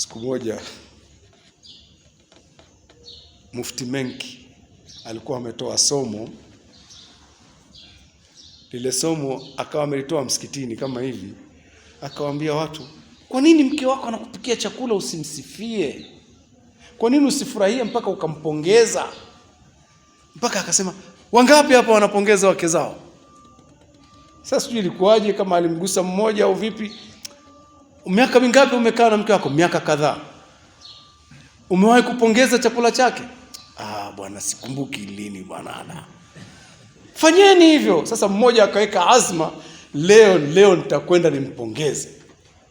Siku moja Mufti Menki alikuwa ametoa somo. Lile somo akawa amelitoa msikitini kama hivi, akawaambia watu, kwa nini mke wako anakupikia chakula usimsifie? Kwa nini usifurahie mpaka ukampongeza? Mpaka akasema, wangapi hapa wanapongeza wake zao? Sasa sijui ilikuwaje, kama alimgusa mmoja au vipi. Miaka mingapi umekaa na mke wako? Miaka kadhaa. Umewahi kupongeza chakula chake? Bwana sikumbuki lini bwana. Fanyeni hivyo. Sasa mmoja akaweka azma, leo nitakwenda nimpongeze.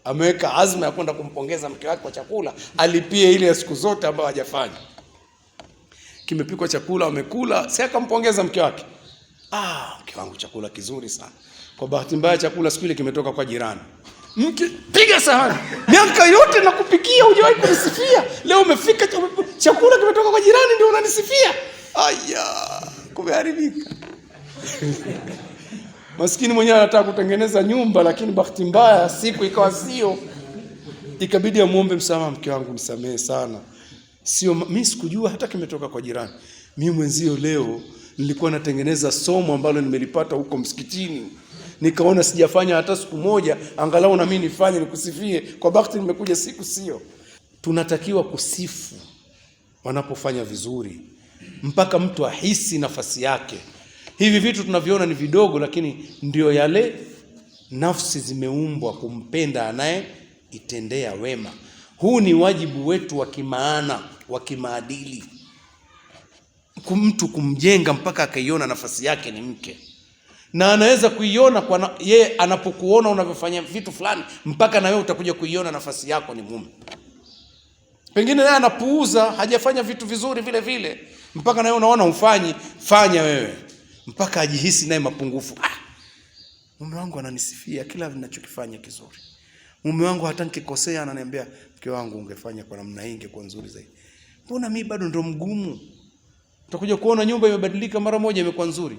Ameweka azma ya kwenda kumpongeza mke wake kwa chakula, alipie ile ya siku zote ambayo hajafanya. Kimepikwa chakula, wamekula, sasa akampongeza mke wake. Mke wangu chakula kizuri sana. Kwa bahati mbaya chakula siku ile kimetoka kwa jirani. Mke, piga sahani. Miaka yote nakupikia hujawahi kunisifia. Leo umefika chakula kimetoka kwa jirani ndio unanisifia. Kumeharibika. Maskini mwenyewe anataka kutengeneza nyumba, lakini bahati mbaya siku ikawa sio. Ikabidi amuombe msamaha, mke wangu nisamehe sana. Sio mimi sikujua hata kimetoka kwa jirani. Mimi mwenzio leo nilikuwa natengeneza somo ambalo nimelipata huko msikitini. Nikaona sijafanya hata siku moja, angalau na mimi nifanye nikusifie. Kwa bahati nimekuja siku sio. Tunatakiwa kusifu wanapofanya vizuri, mpaka mtu ahisi nafasi yake. Hivi vitu tunaviona ni vidogo, lakini ndio yale nafsi zimeumbwa kumpenda anaye itendea wema. Huu ni wajibu wetu wa kimaana, wa kimaadili. Mtu kumjenga mpaka akaiona nafasi yake ni mke. Na anaweza kuiona kwa yeye anapokuona unavyofanya vitu fulani, mpaka na wewe utakuja kuiona nafasi yako ni mume. Pengine naye anapuuza, hajafanya vitu vizuri vile vile, mpaka na wewe unaona ufanyi, fanya wewe, mpaka ajihisi naye mapungufu. Mume wangu ananisifia kila ninachokifanya kizuri. Mume wangu hata nikikosea ananiambia, mke wangu ungefanya kwa namna hii ingekuwa nzuri zaidi. Mbona mimi bado ndo mgumu? Utakuja kuona nyumba imebadilika mara moja imekuwa nzuri.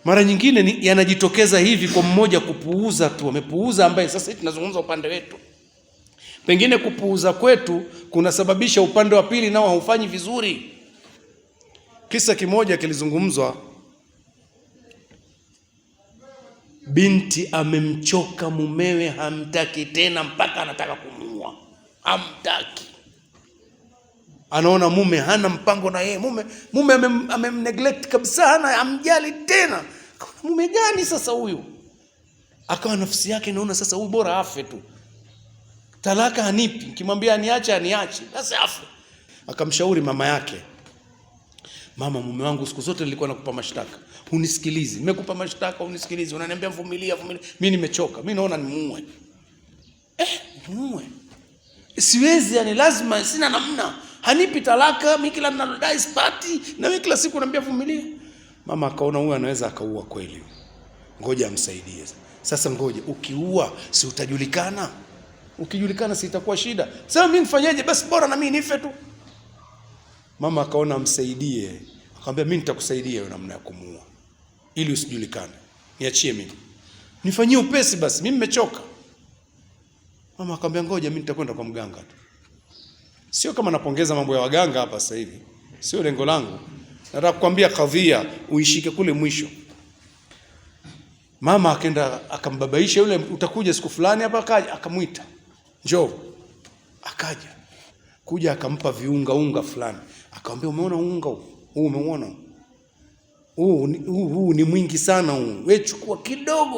Mara nyingine yanajitokeza hivi kwa mmoja kupuuza tu, amepuuza ambaye sasa hivi tunazungumza upande wetu. Pengine kupuuza kwetu kunasababisha upande wa pili nao haufanyi vizuri. Kisa kimoja kilizungumzwa, binti amemchoka mumewe, hamtaki tena mpaka anataka kumuua. Hamtaki. Anaona mume hana mpango na yeye, mume amemneglect kabisa, hamjali tena. Mume gani sasa huyu? Akawa nafsi yake inaona sasa huyu bora afe tu. Talaka hanipi, kimwambia aniache, basi afe. Akamshauri mama yake, mama, mume wangu siku zote nilikuwa nakupa mashtaka, unisikilizi. Nimekupa mashtaka unisikilizi, unaniambia vumilia. Mimi nimechoka, mimi naona nimuue. Nimuue. Siwezi, lazima, sina namna. Hanipi talaka, mimi kila ninalodai sipati, na mimi kila siku naambia vumilia. Mama akaona huyu anaweza akaua kweli. Ngoja amsaidie. Sasa ngoja, ukiua si utajulikana? Ukijulikana si itakuwa shida. Sasa mimi nifanyeje? Basi bora na mimi nife tu. Mama akaona amsaidie. Akamwambia, mimi nitakusaidia hiyo namna ya kumuua, ili usijulikane. Niachie mimi. Nifanyie upesi basi, mimi nimechoka. Mama akamwambia, ngoja mimi nitakwenda kwa mganga tu. Sio kama napongeza mambo ya waganga hapa sasa hivi. Sio lengo langu. Nataka kukwambia kadhia uishike kule mwisho. Mama akaenda akambabaisha yule, utakuja siku fulani hapa. Akaja akamuita, njoo. Akaja. Kuja akampa unga fulani. Akamwambia, umeona unga huu? Umeona? Huu ni mwingi sana huu. Wewe chukua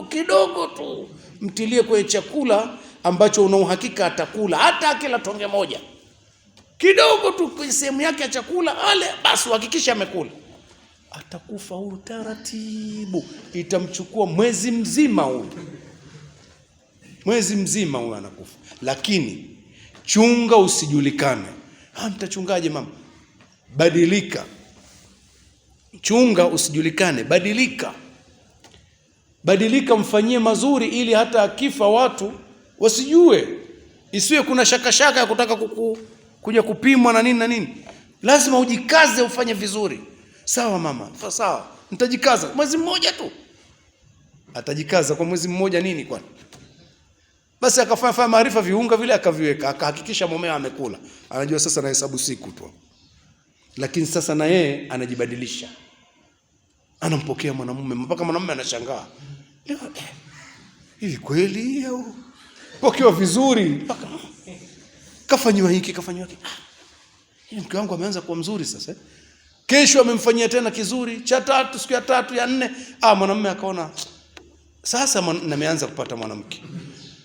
kidogo tu. Mtilie kwenye chakula ambacho una uhakika atakula, hata akila tonge moja. Kidogo tu kwenye sehemu yake ya chakula, ale basi uhakikisha amekula. Atakufa huyu taratibu. Itamchukua mwezi mzima huyu. Mwezi mzima huyu anakufa. Lakini chunga usijulikane. Mtachungaje mama? Badilika. Chunga usijulikane, badilika, mfanyie mazuri ili hata akifa watu wasijue. Isiwe kuna shaka ya kutaka kuja kupimwa na nini. Lazima ujikaze ufanye vizuri. Sawa mama, sawa. Nitajikaza mwezi mmoja tu. Atajikaza kwa mwezi mmoja nini kwani? Basi akafanya maarifa, viunga vile akaviweka, akahakikisha mume amekula. Anajua sasa na hesabu siku tu. Lakini sasa na yeye anajibadilisha. Anampokea mwanamume mpaka mwanamume anashangaa. Hivi kweli au pokewa vizuri mpaka kafanywa hiki kafanywa hiki. Mke wangu ameanza kuwa mzuri sasa. Kesho amemfanyia tena kizuri, cha tatu, siku ya tatu, ya nne, mwanamume akaona sasa nimeanza kupata mwanamke.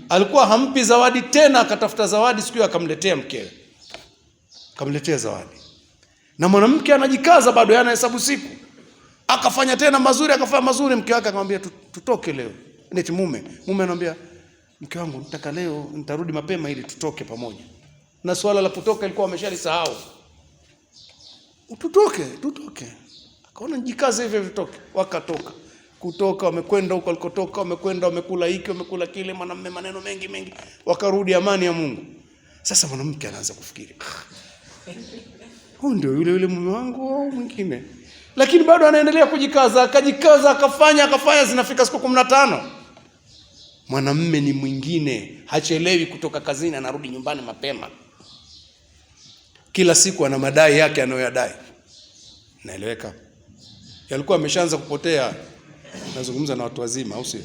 Alikuwa hampi zawadi tena, akatafuta zawadi siku hiyo akamletea mkewe. Akamletea zawadi. Na mwanamke anajikaza bado yana hesabu siku. Akafanya tena mazuri, akafanya mazuri, mke wake akamwambia tutoke leo. Eti mume anamwambia mke wangu nataka leo nitarudi mapema ili tutoke pamoja. Na swala la kutoka ilikuwa ameshalisahau. Tutoke. Akaona njikaze hivyo vitoke. Wakatoka. Kutoka wamekwenda huko alikotoka, wamekwenda wamekula hiki, wamekula kile, mwanamume maneno mengi. Wakarudi amani ya Mungu. Sasa mwanamke anaanza kufikiri. Huyu ndio yule mume wangu au mwingine? Lakini bado anaendelea kujikaza, akafanya zinafika siku 15. Mwanamume ni mwingine, hachelewi kutoka kazini, anarudi nyumbani mapema. Kila siku ana madai yake anayoyadai. Naeleweka? Yalikuwa ameshaanza kupotea. Nazungumza na watu wazima au sio?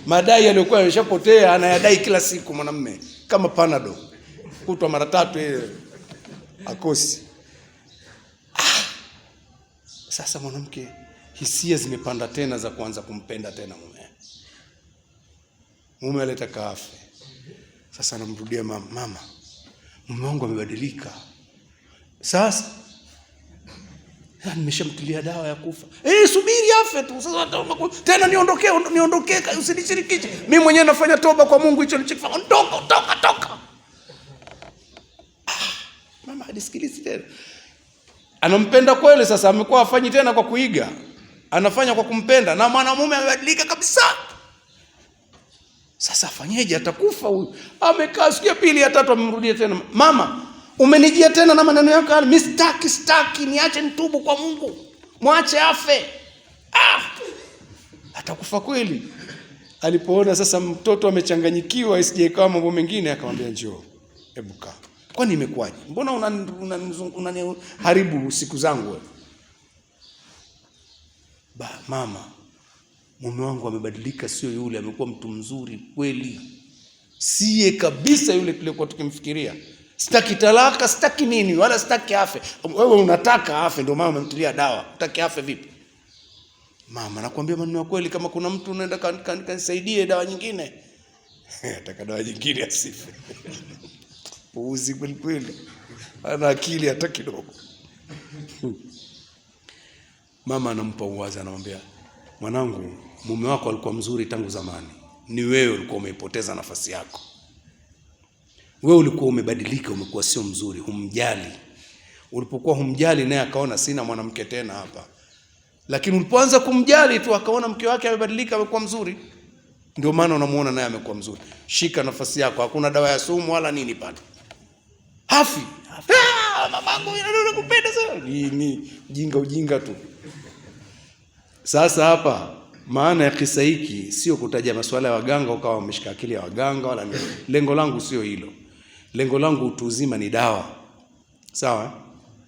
Madai yaliokuwa yameshapotea anayadai kila siku mwanamume, kama panado. Kutwa mara 3 akosi. Sasa mwanamke hisia zimepanda tena za kuanza kumpenda tena mume. Mume alitaka afe. Sasa anamrudia mama, mume wangu amebadilika. Sasa nimeshamtilia dawa ya kufa. Subiri afe tu. Sasa tena niondokee usinishirikishe. Mimi mwenyewe nafanya toba kwa Mungu, hicho nilichofanya. Toka. Mama hadisikilizi tena. Anampenda kweli sasa, amekuwa afanyi tena kwa kuiga. Anafanya kwa kumpenda, na mwanamume amebadilika kabisa. Sasa afanyeje? Atakufa huyu. Amekaa siku ya pili ya tatu amemrudia tena. Mama, umenijia tena na maneno yako haya. Mimi sitaki, niache nitubu kwa Mungu. Mwache afe. Atakufa kweli. Alipoona sasa mtoto amechanganyikiwa isije ikawa mambo mengine, akamwambia njoo. Hebu kaa. Kwani imekwaje? Mbona unaniharibu siku zangu wewe? Mama, mume wangu amebadilika, sio yule, amekuwa mtu mzuri kweli. Siye kabisa yule tulikuwa tukimfikiria. Sitaki talaka, sitaki nini, wala sitaki afe. Wewe unataka afe, ndio mama umemtilia dawa. Unataki afe vipi? Mama, nakwambia maneno ya kweli, kama kuna mtu unaenda kanisaidie dawa nyingine. Nataka dawa nyingine asife. Puuzi kweli. Ana akili hata kidogo. Mama anampa uwazi, anamwambia, mwanangu, mume wako alikuwa mzuri tangu zamani. Ni wewe ulikuwa umeipoteza nafasi yako. Wewe ulikuwa umebadilika, umekuwa sio mzuri, humjali. Ulipokuwa humjali naye akaona sina mwanamke tena hapa. Lakini ulipoanza kumjali tu akaona mke wake amebadilika, amekuwa mzuri. Ndio maana unamuona naye amekuwa mzuri. Shika nafasi yako, hakuna dawa ya sumu wala nini pale. Hafi. Mamangu anakupenda sana. Ni ujinga tu. Sasa hapa maana ya kisa hiki sio kutaja masuala ya waganga ukawa umeshika akili ya waganga wala nini. Lengo langu sio hilo. Lengo langu utu uzima ni dawa. Sawa?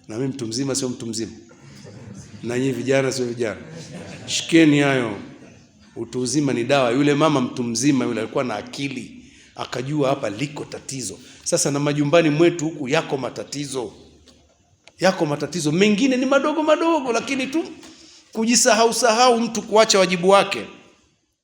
Na mimi mtu mzima sio mtu mzima. Na nyinyi vijana sio vijana. Shikeni hayo. Utu uzima ni dawa. Yule mama mtu mzima yule alikuwa na akili, akajua hapa liko tatizo. Sasa na majumbani mwetu huku yako matatizo mengine ni madogo lakini tu kujisahau mtu kuacha wajibu wake.